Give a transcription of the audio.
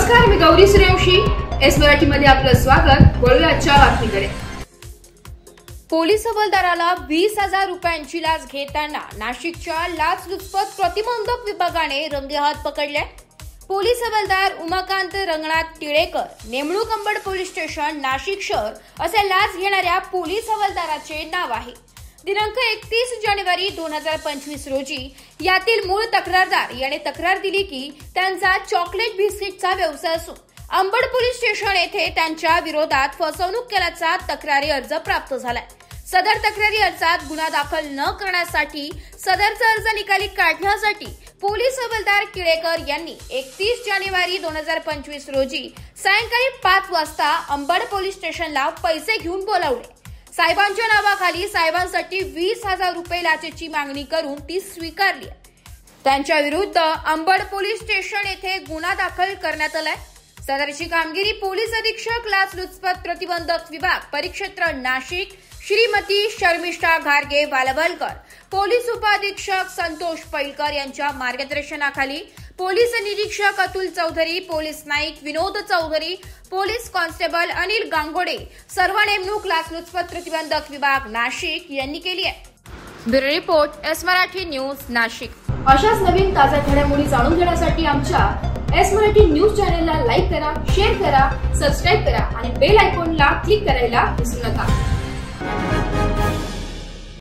नमस्कार, मी गौरी सूर्यवंशी. एस मराठी मध्ये आपलं स्वागत. वळूया आजच्या बातमीकडे. पोलीस हवालदाराला 20,000 रुपयांची लाच घेताना नाशिकच्या लाचलुचपत प्रतिबंधक विभागाने रंगेहात पकडले. पोलीस हवालदार उमाकांत रंगनाथ टिळेकर, नेमणूक अंबड पोलीस स्टेशन, नाशिक शहर असे लाच घेणाऱ्या पोलीस हवालदाराचे नाव आहे. दिनांक 31 जानेवारी 2025 रोजी यातील मूळ तक्रारदार याने तक्रार दिली की त्यांचा चॉकलेट बिस्किटचा व्यवसाय असून अंबड पोलीस स्टेशन येथे त्यांच्या विरोधात फसवणूक केल्याचा तक्रारी अर्ज प्राप्त झालाय. सदर तक्रारी अर्जात गुन्हा दाखल न करण्यासाठी सदरचा अर्ज निकाली काढण्यासाठी पोलीस हवालदार टिळेकर यांनी 31 जानेवारी 2025 रोजी सायंकाळी 5 वाजता अंबड पोलीस स्टेशनला पैसे घेऊन बोलावले. साहेबांच्या नावाखाली साहेबांसाठी 20,000 रुपये लाचेची मागणी करून ती स्वीकारली. त्यांच्या विरुद्ध अंबड पोलीस स्टेशन येथे गुन्हा दाखल करण्यात आलाय. सदरची कामगिरी पोलीस अधीक्षक लाचलुचपत प्रतिबंधक विभाग परिक्षेत्र नाशिक श्रीमती शर्मिष्ठा घारगे वालवलकर, पोलीस उपाधीक्षक संतोष पैलकर यांच्या मार्गदर्शनाखाली पोलीस निरीक्षक अतुल चौधरी, पोलीस नाईक विनोद चौधरी, पोलीस कॉन्स्टेबल अनिल गांगोडे, सर्व नेमणूक लाचलुचपत प्रतिबंधक विभाग नाशिक यांनी केली आहे. Bureau report, S Marathi news, Nashik. अशाच नवीन ताज्या घडामोडी जाणून घेण्यासाठी आमच्या एस मराठी न्यूज चॅनलला लाईक करा, शेअर करा, सबस्क्राईब करा आणि बेल आयकॉनला क्लिक करायला विसरू नका.